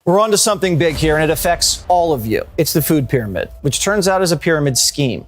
We're onto something big here, and it affects all of you. It's the food pyramid, which turns out is a pyramid scheme.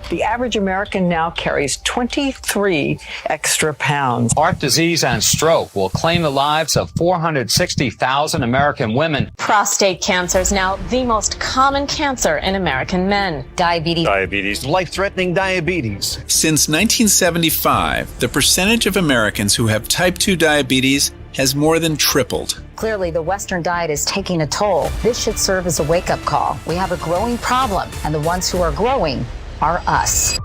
The average American now carries 23 extra pounds. Heart disease and stroke will claim the lives of 460,000 American women. Prostate cancer is now the most common cancer in American men. Diabetes. Life-threatening diabetes. Since 1975, the percentage of Americans who have type 2 diabetes has more than tripled. Clearly, the Western diet is taking a toll. This should serve as a wake-up call. We have a growing problem, and the ones who are growing are us.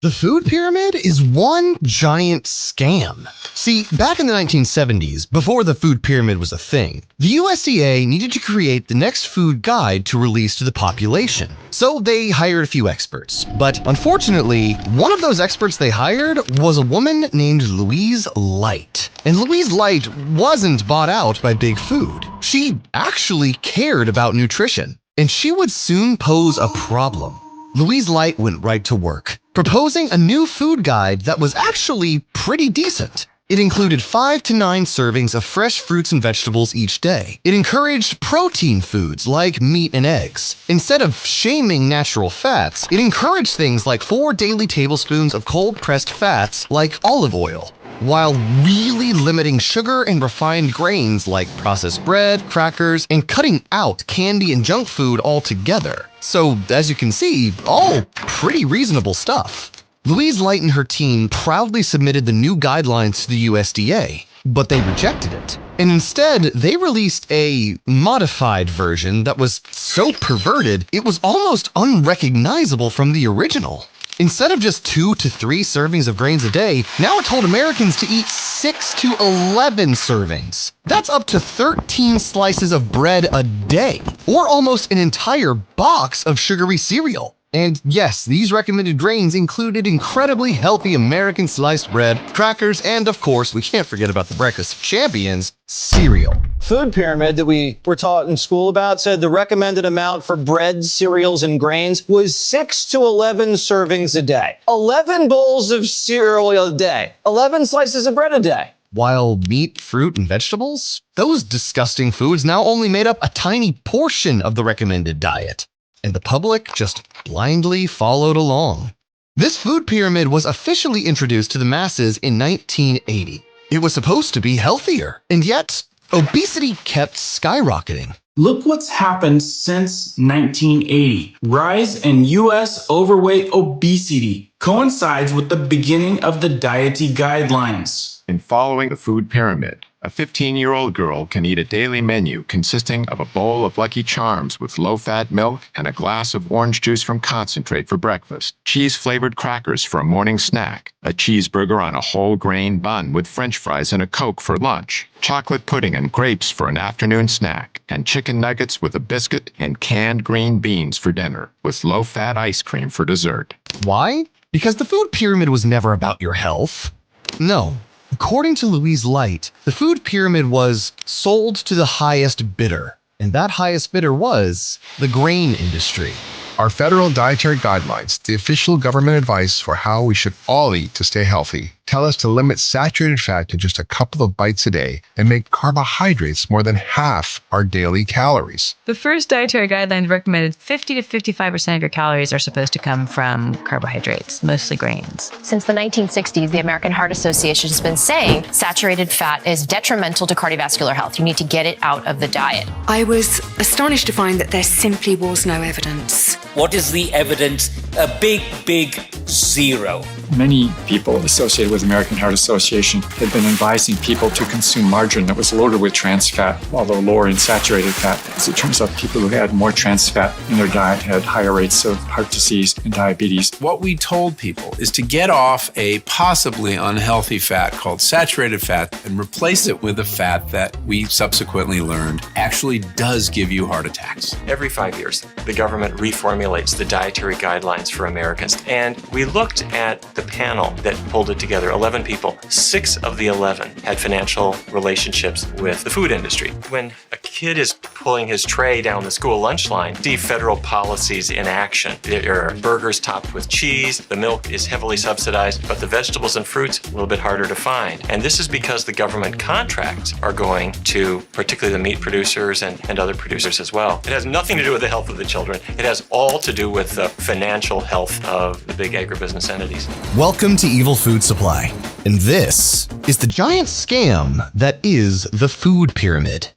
The food pyramid is one giant scam. See, back in the 1970s, before the food pyramid was a thing, the USDA needed to create the next food guide to release to the population. So they hired a few experts. But unfortunately, one of those experts they hired was a woman named Louise Light. And Louise Light wasn't bought out by Big Food. She actually cared about nutrition. And she would soon pose a problem. Louise Light went right to work, proposing a new food guide that was actually pretty decent. It included 5 to 9 servings of fresh fruits and vegetables each day. It encouraged protein foods like meat and eggs. Instead of shaming natural fats, it encouraged things like 4 daily tablespoons of cold-pressed fats like olive oil, while really limiting sugar and refined grains like processed bread, crackers, and cutting out candy and junk food altogether. So, as you can see, all pretty reasonable stuff. Louise Light and her team proudly submitted the new guidelines to the USDA, but they rejected it. And instead, they released a modified version that was so perverted, it was almost unrecognizable from the original. Instead of just 2 to 3 servings of grains a day, now it told Americans to eat 6 to 11 servings. That's up to 13 slices of bread a day, or almost an entire box of sugary cereal. And yes, these recommended grains included incredibly healthy American sliced bread, crackers, and of course, we can't forget about the breakfast of champions, cereal. Food pyramid that we were taught in school about said the recommended amount for bread, cereals, and grains was 6 to 11 servings a day. 11 bowls of cereal a day. 11 slices of bread a day. While meat, fruit, and vegetables, those disgusting foods now only made up a tiny portion of the recommended diet. And the public just blindly followed along. This food pyramid was officially introduced to the masses in 1980. It was supposed to be healthier, and yet obesity kept skyrocketing. Look what's happened since 1980. Rise in U.S. overweight obesity coincides with the beginning of the dietary guidelines. In following the food pyramid, a 15-year-old girl can eat a daily menu consisting of a bowl of Lucky Charms with low-fat milk and a glass of orange juice from concentrate for breakfast, cheese-flavored crackers for a morning snack, a cheeseburger on a whole grain bun with French fries and a Coke for lunch, chocolate pudding and grapes for an afternoon snack, and chicken nuggets with a biscuit and canned green beans for dinner, with low-fat ice cream for dessert. Why? Because the food pyramid was never about your health. No. According to Louise Light, the food pyramid was sold to the highest bidder, and that highest bidder was the grain industry. Our federal dietary guidelines, the official government advice for how we should all eat to stay healthy, tell us to limit saturated fat to just a couple of bites a day and make carbohydrates more than half our daily calories. The first dietary guidelines recommended 50 to 55% of your calories are supposed to come from carbohydrates, mostly grains. Since the 1960s, the American Heart Association has been saying saturated fat is detrimental to cardiovascular health. You need to get it out of the diet. I was astonished to find that there simply was no evidence. What is the evidence? A big, big zero. Many people associated with the American Heart Association had been advising people to consume margarine that was loaded with trans fat, although lower in saturated fat. As it turns out, people who had more trans fat in their diet had higher rates of heart disease and diabetes. What we told people is to get off a possibly unhealthy fat called saturated fat and replace it with a fat that we subsequently learned actually does give you heart attacks. Every 5 years, the government reformulates the dietary guidelines for Americans. And we looked at the panel that pulled it together, 11 people. 6 of the 11 had financial relationships with the food industry. When a kid is pulling his tray down the school lunch line, see federal policies in action. There are burgers topped with cheese, the milk is heavily subsidized, but the vegetables and fruits a little bit harder to find. And this is because the government contracts are going to particularly the meat producers and other producers as well. It has nothing to do with the health of the children. It has all to do with the financial health of the big agribusiness entities. Welcome to Evil Food Supply, and this is the giant scam that is the food pyramid.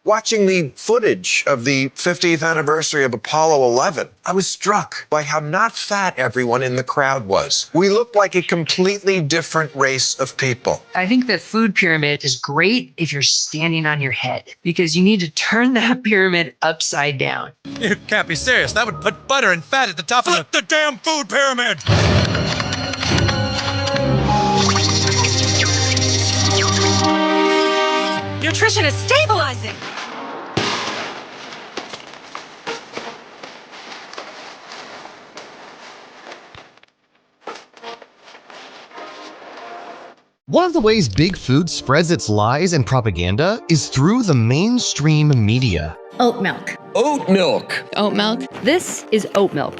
Watching the footage of the 50th anniversary of Apollo 11, I was struck by how not fat everyone in the crowd was. We looked like a completely different race of people. I think the food pyramid is great if you're standing on your head, because you need to turn that pyramid upside down. You can't be serious. That would put butter and fat at the top of the damn food pyramid! Nutrition is stabilizing. One of the ways big food spreads its lies and propaganda is through the mainstream media. Oat milk. Oat milk. Oat milk. This is oat milk.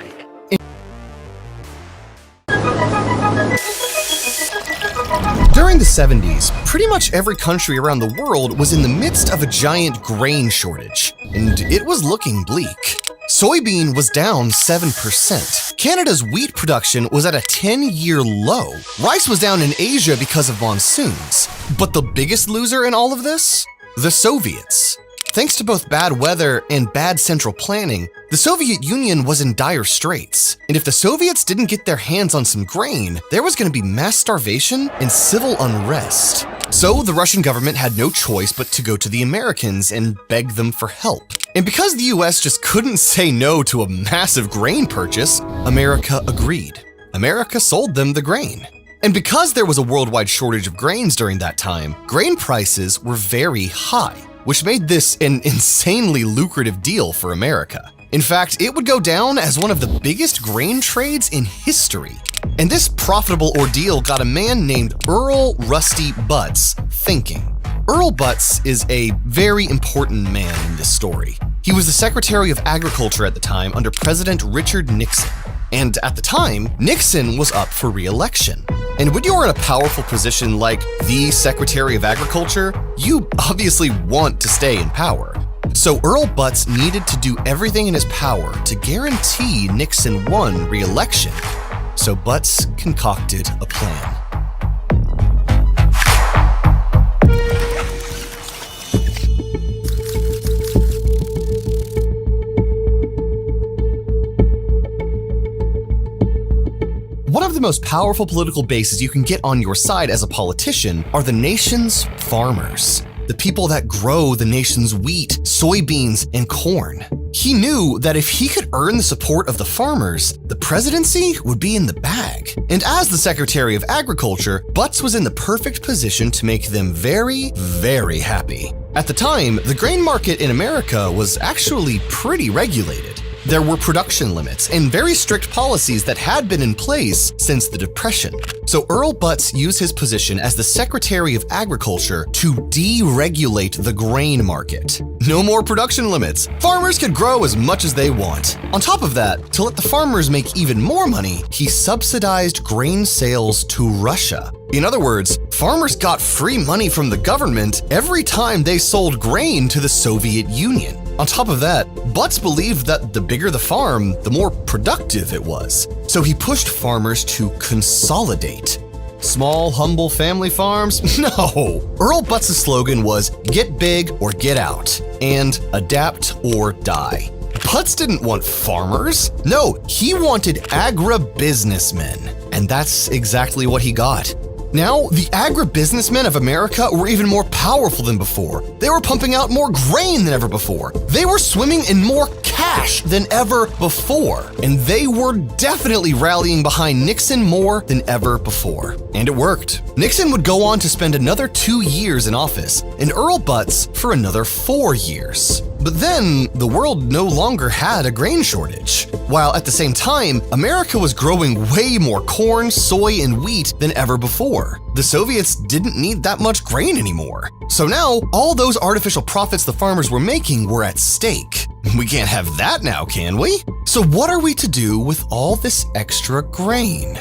During the 70s, pretty much every country around the world was in the midst of a giant grain shortage, and it was looking bleak. Soybean was down 7%. Canada's wheat production was at a 10-year low. Rice was down in Asia because of monsoons. But the biggest loser in all of this? The Soviets. Thanks to both bad weather and bad central planning, the Soviet Union was in dire straits. And if the Soviets didn't get their hands on some grain, there was going to be mass starvation and civil unrest. So the Russian government had no choice but to go to the Americans and beg them for help. And because the US just couldn't say no to a massive grain purchase, America agreed. America sold them the grain. And because there was a worldwide shortage of grains during that time, grain prices were very high, which made this an insanely lucrative deal for America. In fact, it would go down as one of the biggest grain trades in history. And this profitable ordeal got a man named Earl Rusty Butz thinking. Earl Butz is a very important man in this story. He was the Secretary of Agriculture at the time under President Richard Nixon. And at the time, Nixon was up for re-election. And when you're in a powerful position like the Secretary of Agriculture, you obviously want to stay in power. So Earl Butz needed to do everything in his power to guarantee Nixon won re-election. So Butz concocted a plan. One of the most powerful political bases you can get on your side as a politician are the nation's farmers, the people that grow the nation's wheat, soybeans, and corn. He knew that if he could earn the support of the farmers, the presidency would be in the bag. And as the Secretary of Agriculture, Butz was in the perfect position to make them very, very happy. At the time, the grain market in America was actually pretty regulated. There were production limits and very strict policies that had been in place since the Depression. So Earl Butz used his position as the Secretary of Agriculture to deregulate the grain market. No more production limits. Farmers could grow as much as they want. On top of that, to let the farmers make even more money, he subsidized grain sales to Russia. In other words, farmers got free money from the government every time they sold grain to the Soviet Union. On top of that, Butz believed that the bigger the farm, the more productive it was. So he pushed farmers to consolidate. Small, humble family farms? No! Earl Butz's slogan was, get big or get out, and adapt or die. Butz didn't want farmers. No, he wanted agribusinessmen. And that's exactly what he got. Now, the agribusinessmen of America were even more powerful than before. They were pumping out more grain than ever before. They were swimming in more cash cash than ever before. And they were definitely rallying behind Nixon more than ever before. And it worked. Nixon would go on to spend another 2 years in office, and Earl Butz for another 4 years. But then, the world no longer had a grain shortage, while at the same time, America was growing way more corn, soy, and wheat than ever before. The Soviets didn't need that much grain anymore. So now, all those artificial profits the farmers were making were at stake. We can't have that now, can we? So what are we to do with all this extra grain?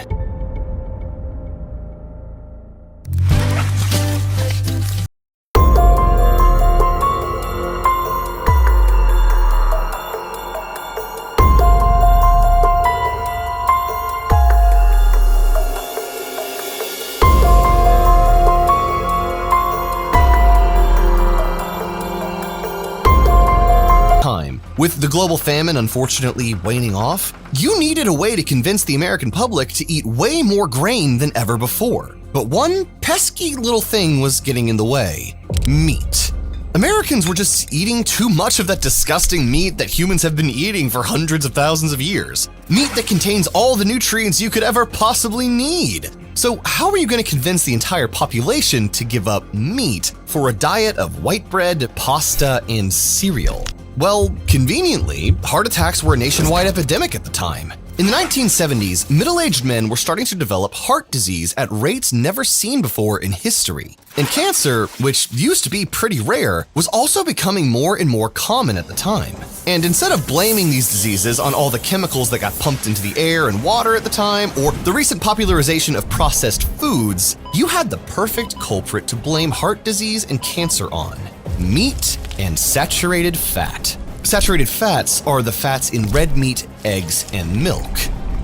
With the global famine unfortunately waning off, you needed a way to convince the American public to eat way more grain than ever before. But one pesky little thing was getting in the way: meat. Americans were just eating too much of that disgusting meat that humans have been eating for hundreds of thousands of years. Meat that contains all the nutrients you could ever possibly need. So how are you going to convince the entire population to give up meat for a diet of white bread, pasta, and cereal? Well, conveniently, heart attacks were a nationwide epidemic at the time. In the 1970s, middle-aged men were starting to develop heart disease at rates never seen before in history. And cancer, which used to be pretty rare, was also becoming more and more common at the time. And instead of blaming these diseases on all the chemicals that got pumped into the air and water at the time, or the recent popularization of processed foods, you had the perfect culprit to blame heart disease and cancer on: meat and saturated fat. Saturated fats are the fats in red meat, eggs, and milk.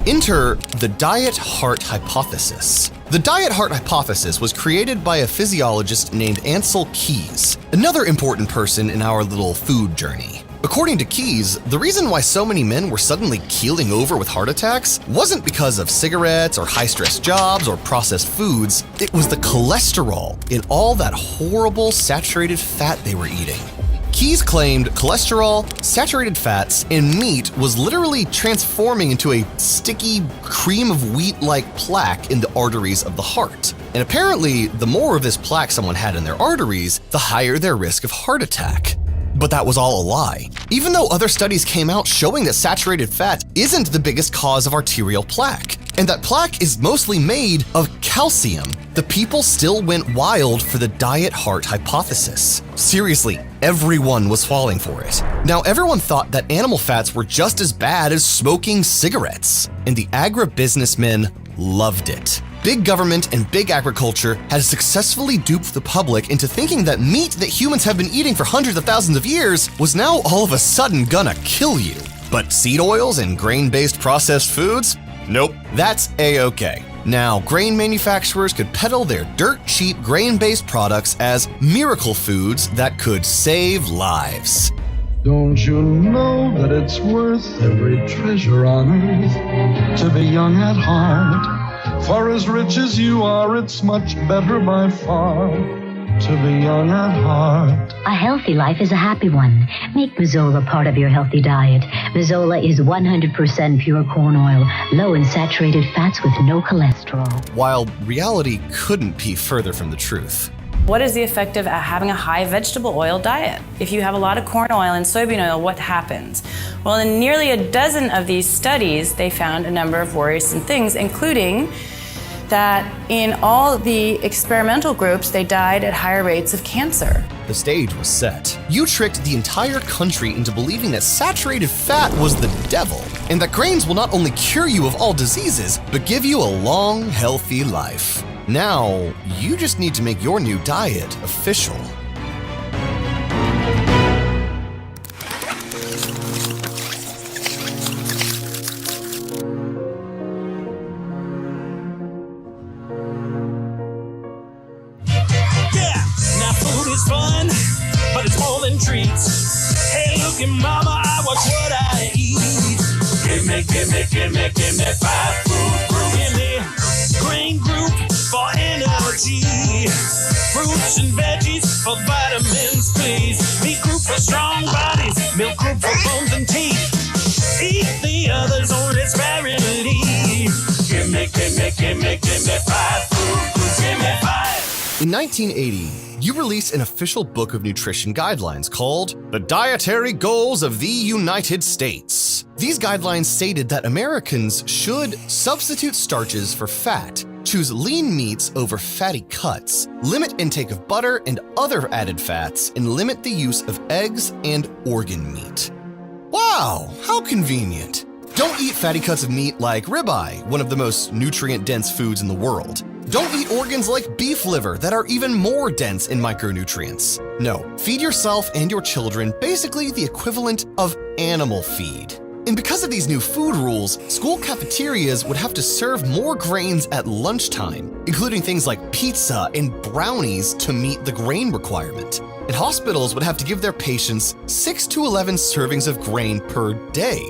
Enter the diet heart hypothesis. The diet heart hypothesis was created by a physiologist named Ancel Keys, another important person in our little food journey. According to Keys, the reason why so many men were suddenly keeling over with heart attacks wasn't because of cigarettes or high-stress jobs or processed foods. It was the cholesterol in all that horrible saturated fat they were eating. Keys claimed cholesterol, saturated fats, and meat was literally transforming into a sticky cream of wheat-like plaque in the arteries of the heart. And apparently, the more of this plaque someone had in their arteries, the higher their risk of heart attack. But that was all a lie. Even though other studies came out showing that saturated fat isn't the biggest cause of arterial plaque, and that plaque is mostly made of calcium, the people still went wild for the diet heart hypothesis. Seriously, everyone was falling for it. Now, everyone thought that animal fats were just as bad as smoking cigarettes, and the agribusinessmen loved it. Big government and big agriculture had successfully duped the public into thinking that meat that humans have been eating for hundreds of thousands of years was now all of a sudden gonna kill you. But seed oils and grain-based processed foods? Nope, that's a-okay. Now, grain manufacturers could peddle their dirt-cheap grain-based products as miracle foods that could save lives. Don't you know that it's worth every treasure on earth to be young at heart? For as rich as you are, it's much better by far to be young at heart. A healthy life is a happy one. Make Mazola part of your healthy diet. Mazola is 100% pure corn oil, low in saturated fats with no cholesterol. While reality couldn't be further from the truth. What is the effect of having a high vegetable oil diet? If you have a lot of corn oil and soybean oil, what happens? Well, in nearly a dozen of these studies, they found a number of worrisome things, including that in all the experimental groups, they died at higher rates of cancer. The stage was set. You tricked the entire country into believing that saturated fat was the devil, and that grains will not only cure you of all diseases, but give you a long, healthy life. Now, you just need to make your new diet official. Fun, but it's more than treats. Hey, look at mama, I watch what I eat. Give me 5 food group. Give me grain group for energy. energy. Fruits and veggies for vitamins, please. Meat group for strong bodies, milk group for bones and teeth. Eat the others only sparingly. Give me 5 food groups, give me 5. In 1980, you released an official book of nutrition guidelines called The Dietary Goals of the United States. These guidelines stated that Americans should substitute starches for fat, choose lean meats over fatty cuts, limit intake of butter and other added fats, and limit the use of eggs and organ meat. Wow, how convenient. Don't eat fatty cuts of meat like ribeye, one of the most nutrient-dense foods in the world. Don't eat organs like beef liver that are even more dense in micronutrients. No, feed yourself and your children basically the equivalent of animal feed. And because of these new food rules, school cafeterias would have to serve more grains at lunchtime, including things like pizza and brownies to meet the grain requirement. And hospitals would have to give their patients 6 to 11 servings of grain per day,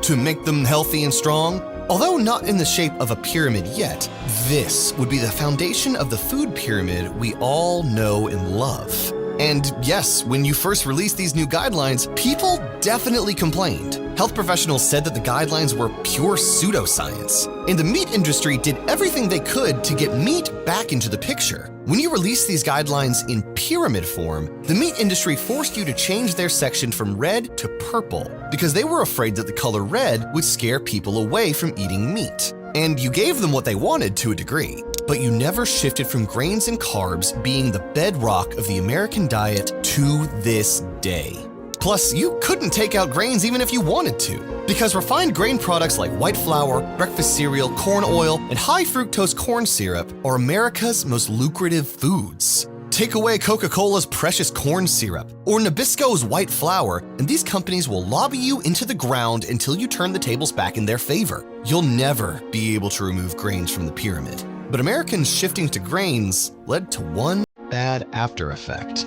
to make them healthy and strong. Although not in the shape of a pyramid yet, this would be the foundation of the food pyramid we all know and love. And yes, when you first released these new guidelines, people definitely complained. Health professionals said that the guidelines were pure pseudoscience, and the meat industry did everything they could to get meat back into the picture. When you released these guidelines in pyramid form, the meat industry forced you to change their section from red to purple because they were afraid that the color red would scare people away from eating meat. And you gave them what they wanted to a degree, but you never shifted from grains and carbs being the bedrock of the American diet to this day. Plus, you couldn't take out grains even if you wanted to, because refined grain products like white flour, breakfast cereal, corn oil, and high fructose corn syrup are America's most lucrative foods. Take away Coca-Cola's precious corn syrup or Nabisco's white flour, and these companies will lobby you into the ground until you turn the tables back in their favor. You'll never be able to remove grains from the pyramid. But Americans shifting to grains led to one bad after effect.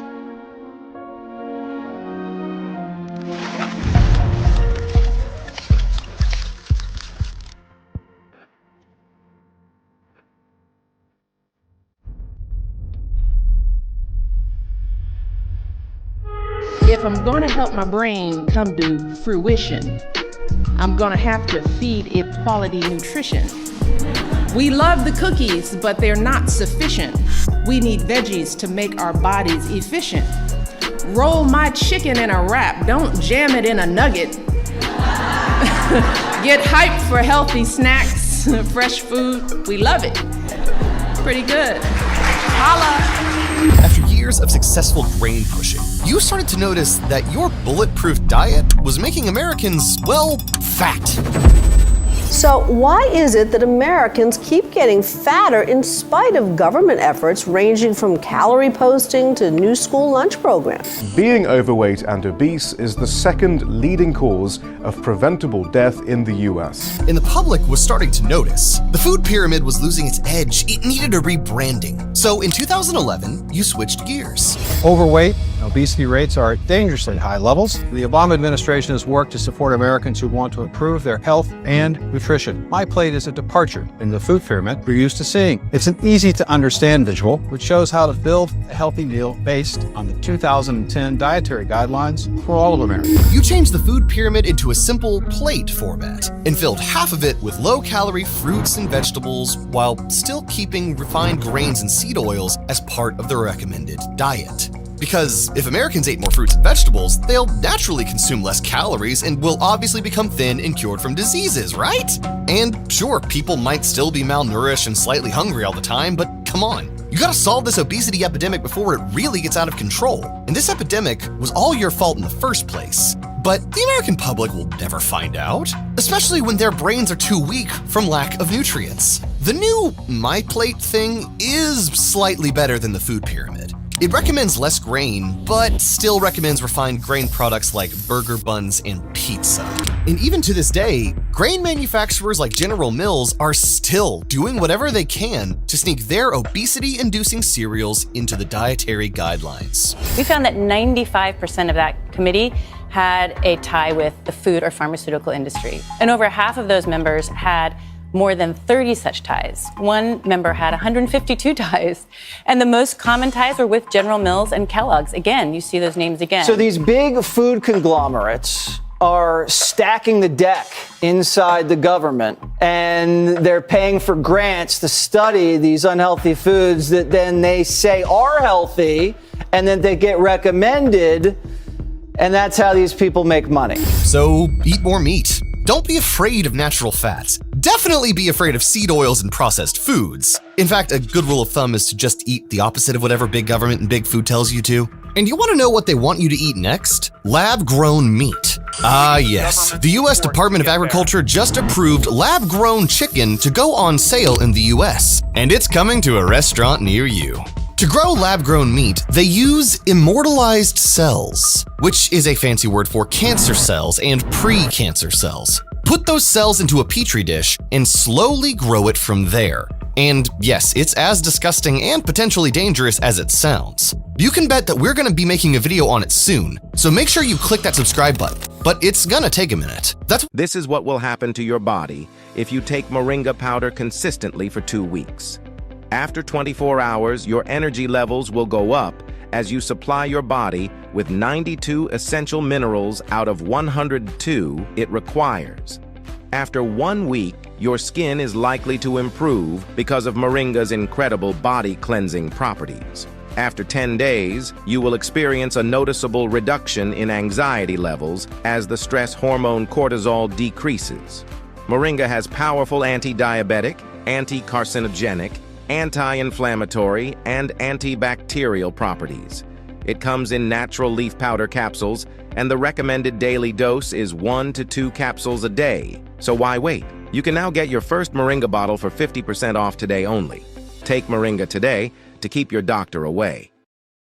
If I'm going to help my brain come to fruition, I'm going to have to feed it quality nutrition. We love the cookies, but they're not sufficient. We need veggies to make our bodies efficient. Roll my chicken in a wrap, don't jam it in a nugget. Get hyped for healthy snacks, fresh food, we love it. Pretty good. Holla! After years of successful grain pushing, you started to notice that your bulletproof diet was making Americans, well, fat. So why is it that Americans keep getting fatter in spite of government efforts ranging from calorie posting to new school lunch programs? Being overweight and obese is the second leading cause of preventable death in the US. And the public was starting to notice. The food pyramid was losing its edge. It needed a rebranding. So in 2011, you switched gears. Overweight and obesity rates are at dangerously high levels. The Obama administration has worked to support Americans who want to improve their health and nutrition. My plate is a departure in the food pyramid we're used to seeing. It's an easy to understand visual, which shows how to build a healthy meal based on the 2010 dietary guidelines for all of America. You changed the food pyramid into a simple plate format and filled half of it with low-calorie fruits and vegetables while still keeping refined grains and seed oils as part of the recommended diet. Because if Americans ate more fruits and vegetables, they'll naturally consume less calories and will obviously become thin and cured from diseases, right? And sure, people might still be malnourished and slightly hungry all the time, but come on. You gotta solve this obesity epidemic before it really gets out of control. And this epidemic was all your fault in the first place. But the American public will never find out, especially when their brains are too weak from lack of nutrients. The new My Plate thing is slightly better than the food pyramid. It recommends less grain, but still recommends refined grain products like burger buns and pizza. And even to this day, grain manufacturers like General Mills are still doing whatever they can to sneak their obesity-inducing cereals into the dietary guidelines. We found that 95% of that committee had a tie with the food or pharmaceutical industry. And over half of those members had more than 30 such ties. One member had 152 ties. And the most common ties were with General Mills and Kellogg's. Again, you see those names again. So these big food conglomerates are stacking the deck inside the government, and they're paying for grants to study these unhealthy foods that then they say are healthy, and then they get recommended, and that's how these people make money. So eat more meat. Don't be afraid of natural fats. Definitely be afraid of seed oils and processed foods. In fact, a good rule of thumb is to just eat the opposite of whatever big government and big food tells you to. And you want to know what they want you to eat next? Lab-grown meat. Ah, yes. The U.S. Department of Agriculture just approved lab-grown chicken to go on sale in the U.S., and it's coming to a restaurant near you. To grow lab-grown meat, they use immortalized cells, which is a fancy word for cancer cells and pre-cancer cells. Put those cells into a petri dish and slowly grow it from there. And yes, it's as disgusting and potentially dangerous as it sounds. You can bet that we're going to be making a video on it soon, so make sure you click that subscribe button. But it's gonna take a minute. This is what will happen to your body if you take moringa powder consistently for 2 weeks. After 24 hours, your energy levels will go up as you supply your body with 92 essential minerals out of 102 it requires. After 1 week, your skin is likely to improve because of moringa's incredible body cleansing properties. After 10 days, you will experience a noticeable reduction in anxiety levels as the stress hormone cortisol decreases. Moringa has powerful anti-diabetic, anti-carcinogenic, anti-inflammatory, and antibacterial properties. It comes in natural leaf powder capsules, and the recommended daily dose is 1 to 2 capsules a day. So why wait? You can now get your first Moringa bottle for 50% off today only. Take Moringa today to keep your doctor away.